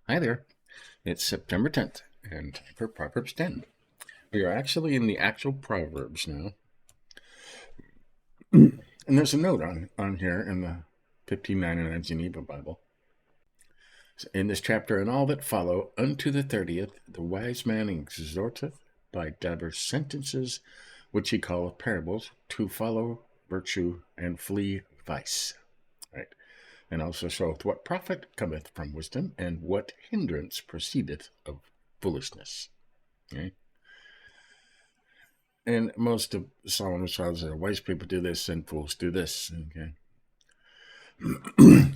Hi there. It's September 10th, and for Proverbs 10. We are actually in the actual Proverbs now. And there's a note on here in the 1599 Geneva Bible. In this chapter and all that follow, unto the 30th, the wise man exhorteth by divers sentences, which he calleth parables, to follow virtue and flee vice. Right. And also showeth what profit cometh from wisdom, and what hindrance proceedeth of foolishness. Okay. And most of Solomon's fathers are wise people do this and fools do this. Okay.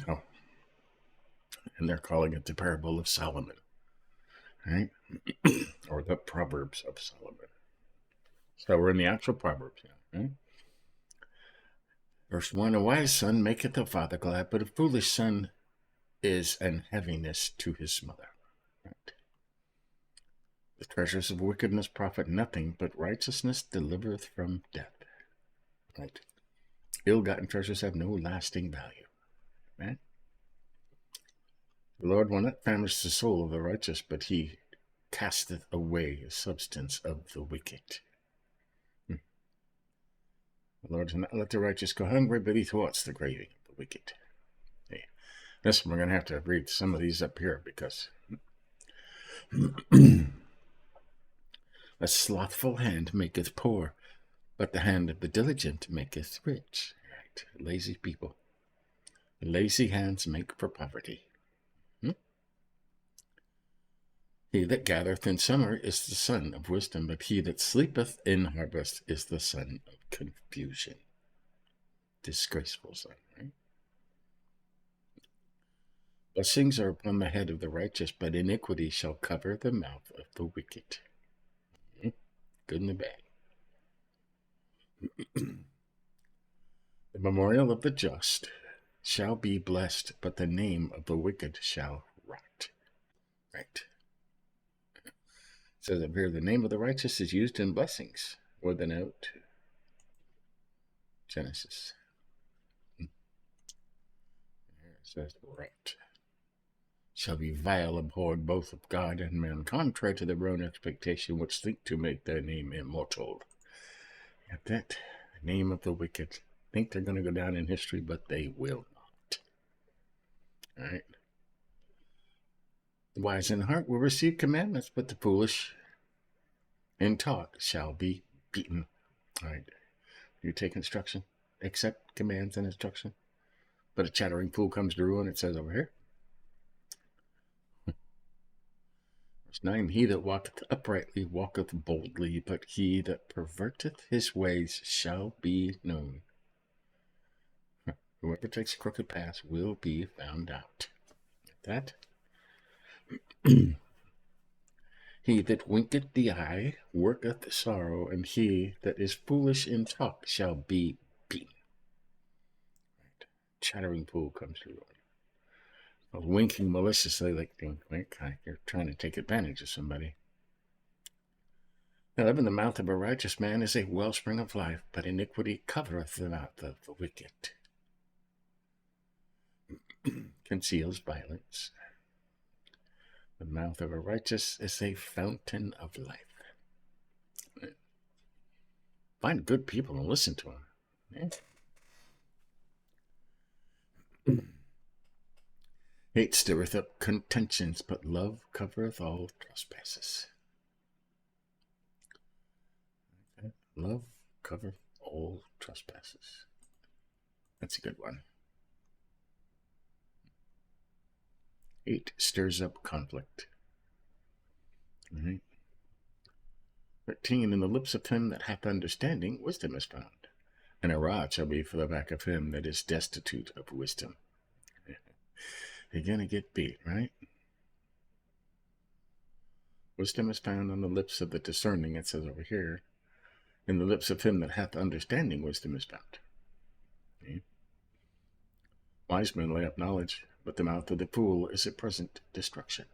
Oh, and they're calling it the parable of Solomon, right? Or the Proverbs of Solomon. So we're in the actual Proverbs now, right? Verse 1, a wise son maketh the father glad, but a foolish son is an heaviness to his mother. Right? The treasures of wickedness profit nothing, but righteousness delivereth from death. Right? Ill-gotten treasures have no lasting value. Right? The Lord will not famish the soul of the righteous, but he casteth away the substance of the wicked. The Lord will not let the righteous go hungry, but he thwarts the craving of the wicked. Hey, listen, we're going to have to read some of these up here because a slothful hand maketh poor, but the hand of the diligent maketh rich. Right? Lazy people. Lazy hands make for poverty. He that gathereth in summer is the son of wisdom, but he that sleepeth in harvest is the son of confusion. Disgraceful son, right? Blessings are upon the head of the righteous, but iniquity shall cover the mouth of the wicked. Good and the bad. The memorial of the just shall be blessed, but the name of the wicked shall rot. Right. It says up here, the name of the righteous is used in blessings. With a note. Genesis. There it says rot. Shall be vile, abhorred both of God and man, contrary to their own expectation, which think to make their name immortal. At that, the name of the wicked think they're going to go down in history, but they will not. All right. The wise in heart will receive commandments, but the foolish in talk shall be beaten. All right. You take instruction, accept commands and instruction. But a chattering fool comes to ruin, it says over here. Verse 9, he that walketh uprightly walketh boldly, but he that perverteth his ways shall be known. Whoever takes a crooked path will be found out. Get that? He that winketh the eye worketh sorrow, and he that is foolish in talk shall be beaten. Right. Chattering fool comes to ruin. Winking maliciously, like you're trying to take advantage of somebody. Now, in the mouth of a righteous man is a wellspring of life, but iniquity covereth the mouth of the wicked. Conceals violence. The mouth of a righteous is a fountain of life. Find good people and listen to them. Hate stirreth up contentions, but love covereth all trespasses. Okay. Love covereth all trespasses. That's a good one. Hate stirs up conflict. All right. 13, in the lips of him that hath understanding, wisdom is found, and a rod shall be for the back of him that is destitute of wisdom. You're going to get beat, right? Wisdom is found on the lips of the discerning, it says over here. In the lips of him that hath understanding, wisdom is found. Okay. Wise men lay up knowledge, but the mouth of the fool is a present destruction.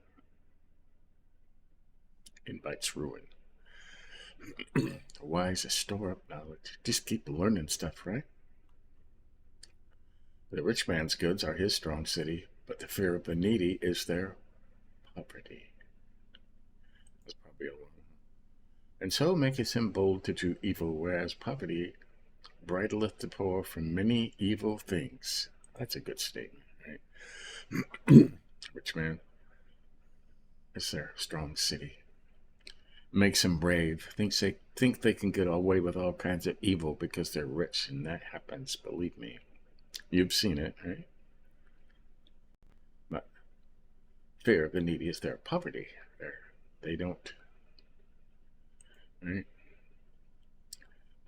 Invites ruin. Wise store up knowledge. Just keep learning stuff, right? The rich man's goods are his strong city, but the fear of the needy is their poverty. That's probably a long one. And so maketh him bold to do evil, whereas poverty bridleth the poor from many evil things. That's a good statement, right? Rich man is their strong city. Makes them brave. Think they can get away with all kinds of evil because they're rich, and that happens, believe me. You've seen it, right? But fear of the needy is their poverty. They don't, right?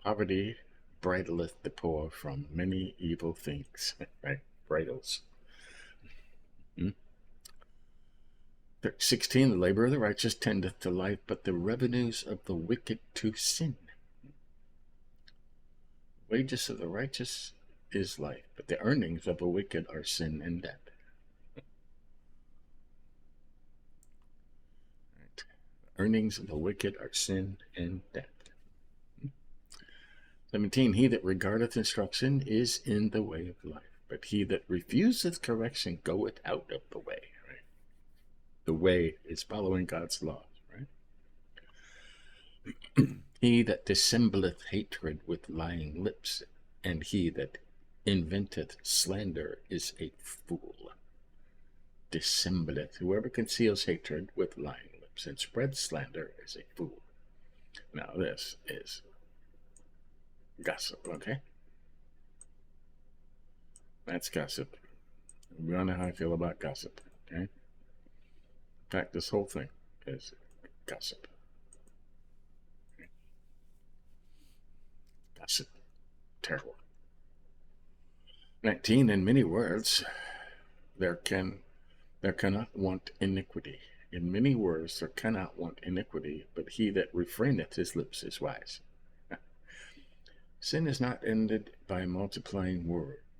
Poverty bridleth the poor from many evil things, right? Bridles. 16, the labor of the righteous tendeth to life, but the revenues of the wicked to sin. Wages of the righteous is life, but the earnings of the wicked are sin and death. Right. The earnings of the wicked are sin and death. 17, he that regardeth instruction is in the way of life, but he that refuseth correction goeth out of the way. Right? The way is following God's laws, right? He that dissembleth hatred with lying lips, and he that inventeth slander is a fool. Dissembleth, whoever conceals hatred with lying lips and spreads slander is a fool. Now this is gossip, okay? That's gossip. We all know how I feel about gossip, okay? In fact, this whole thing is gossip. Okay? Gossip. Terrible. 19, in many words, there cannot want iniquity. In many words there cannot want iniquity, but he that refraineth his lips is wise. Sin is not ended by multiplying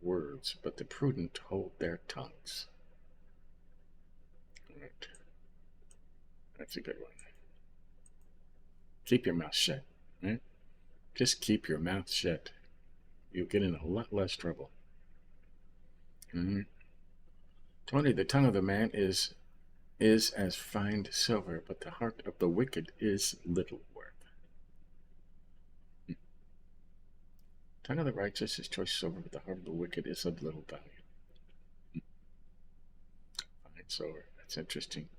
words, but the prudent hold their tongues. Right. That's a good one. Keep your mouth shut. Right? Just keep your mouth shut. You'll get in a lot less trouble. 20, the tongue of the man is as fine silver, but the heart of the wicked is little worth. Tongue of the righteous is choice silver, but the heart of the wicked is of little value. Fine silver, that's interesting.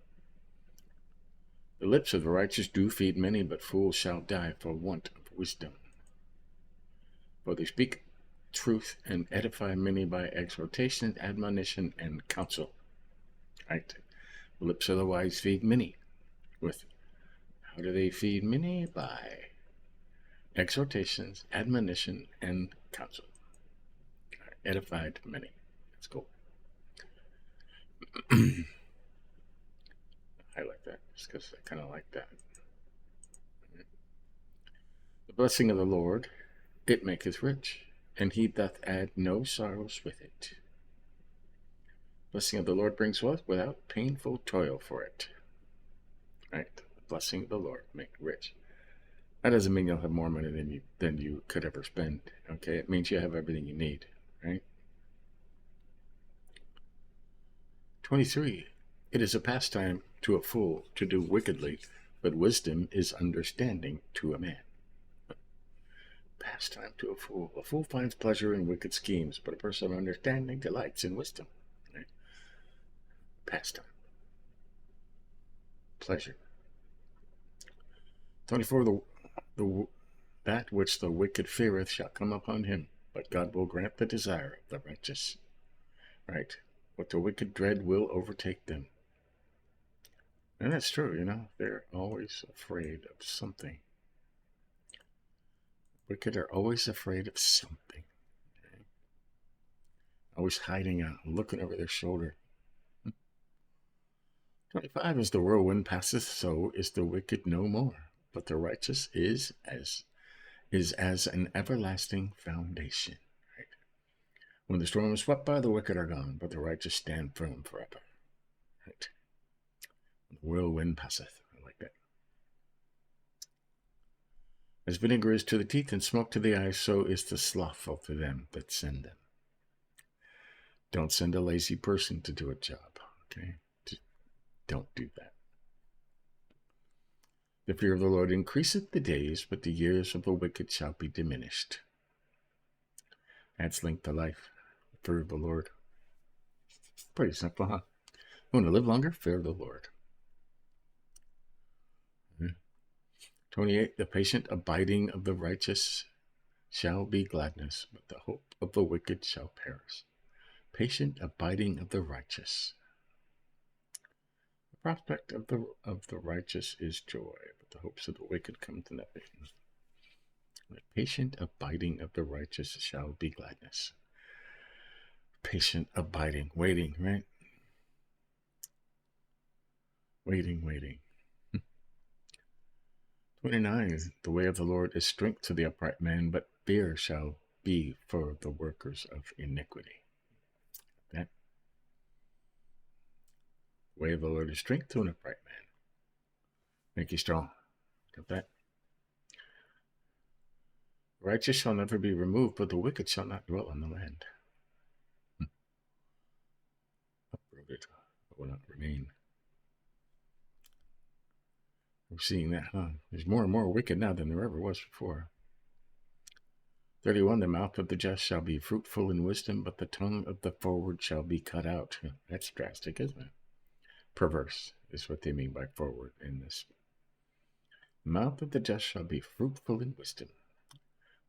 The lips of the righteous do feed many, but fools shall die for want of wisdom. For they speak truth and edify many by exhortation, admonition, and counsel. Right? The lips of the wise feed many. How do they feed many? By exhortations, admonition, and counsel. Edified many. That's cool. I like that just because I kind of like that. The blessing of the Lord, it maketh rich, and he doth add no sorrows with it. Blessing of the Lord brings wealth without painful toil for it. Right? The blessing of the Lord make rich. That doesn't mean you'll have more money than you could ever spend. Okay? It means you have everything you need. Right? 23. It is a pastime to a fool to do wickedly, but wisdom is understanding to a man. Pastime to a fool. A fool finds pleasure in wicked schemes, but a person of understanding delights in wisdom. Right? Pastime. Pleasure. 24. That which the wicked feareth shall come upon him, but God will grant the desire of the righteous. Right? What the wicked dread will overtake them. And that's true, they're always afraid of something. Wicked are always afraid of something. Okay? Always hiding out, looking over their shoulder. 25, as the whirlwind passeth, so is the wicked no more, but the righteous is as an everlasting foundation. Right? When the storm is swept by, the wicked are gone, but the righteous stand firm forever. Right? When the whirlwind passeth. I like that. As vinegar is to the teeth and smoke to the eyes, so is the slothful to them that send them. Don't send a lazy person to do a job, okay? Just don't do that. The fear of the Lord increaseth the days, but the years of the wicked shall be diminished. That's linked to life. The fear of the Lord. Pretty simple, huh? You want to live longer? Fear of the Lord. 28. The patient abiding of the righteous shall be gladness, but the hope of the wicked shall perish. Patient abiding of the righteous. The prospect of the righteous is joy, but the hopes of the wicked come to nothing. The patient abiding of the righteous shall be gladness. Patient abiding, waiting, right? Waiting. 29. The way of the Lord is strength to the upright man, but fear shall be for the workers of iniquity. That way of the Lord is strength to an upright man. Make you strong. Got that? The righteous shall never be removed, but the wicked shall not dwell on the land. Uprooted, but will not remain. We're seeing that, huh? There's more and more wicked now than there ever was before. 31. The mouth of the just shall be fruitful in wisdom, but the tongue of the forward shall be cut out. That's drastic, isn't it? Perverse is what they mean by forward in this. The mouth of the just shall be fruitful in wisdom,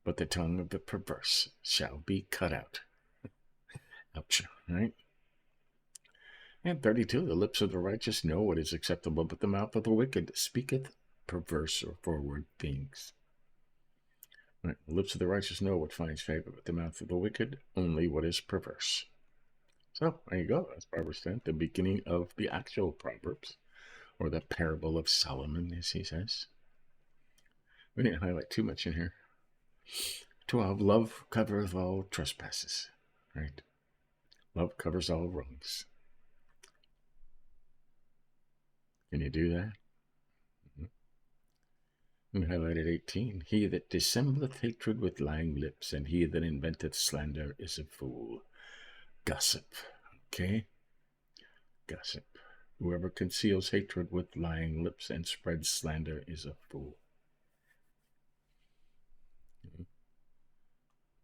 but the tongue of the perverse shall be cut out. Ouch, right? And 32, the lips of the righteous know what is acceptable, but the mouth of the wicked speaketh perverse or forward things. Right? The lips of the righteous know what finds favor, but the mouth of the wicked only what is perverse. So, there you go. That's Proverbs 10, the beginning of the actual Proverbs, or the parable of Solomon, as he says. We didn't highlight too much in here. 12, love covereth all trespasses, right? Love covers all wrongs. Can you do that? We highlighted 18. He that dissembleth hatred with lying lips, and he that inventeth slander is a fool. Gossip. Okay? Gossip. Whoever conceals hatred with lying lips and spreads slander is a fool.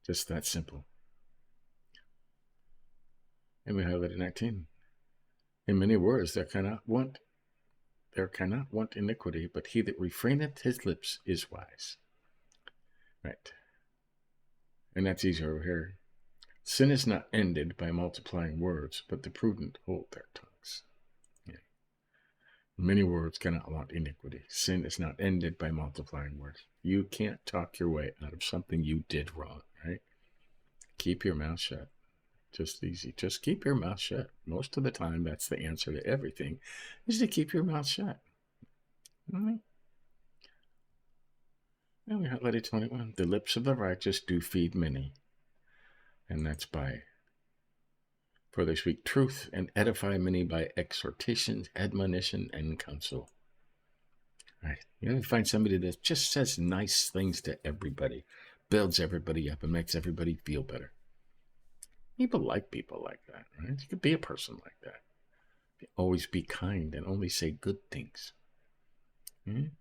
Just that simple. And we highlighted 19. In many words there cannot want iniquity, but he that refraineth his lips is wise. Right. And that's easier over here. Sin is not ended by multiplying words, but the prudent hold their tongues. Yeah. Many words cannot want iniquity. Sin is not ended by multiplying words. You can't talk your way out of something you did wrong, right? Keep your mouth shut. Just easy. Just keep your mouth shut. Most of the time, that's the answer to everything, is to keep your mouth shut. All right? And we highlighted 21. The lips of the righteous do feed many. And that's for they speak truth and edify many by exhortation, admonition, and counsel. All right? You ever find somebody that just says nice things to everybody, builds everybody up, and makes everybody feel better? People like that, right? You could be a person like that. Always be kind and only say good things. And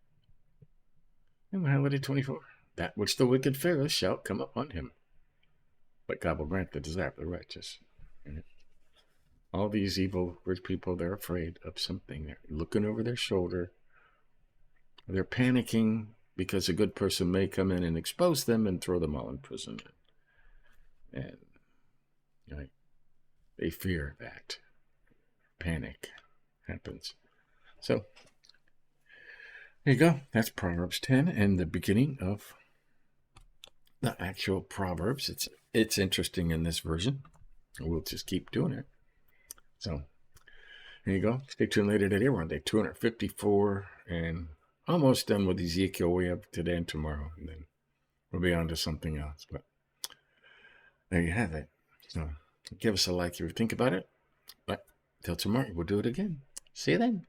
we highlighted 24. That which the wicked feareth shall come upon him, but God will grant the desire of the righteous. Right? All these evil rich people, they're afraid of something. They're looking over their shoulder. They're panicking because a good person may come in and expose them and throw them all in prison. And right, they fear that. Panic happens. So, there you go. That's Proverbs 10 and the beginning of the actual Proverbs. It's interesting in this version. We'll just keep doing it. So, there you go. Stay tuned later today. We're on day 254 and almost done with Ezekiel. We have today and tomorrow, and then we'll be on to something else. But there you have it. So, give us a like if you think about it. But till tomorrow, we'll do it again. See you then.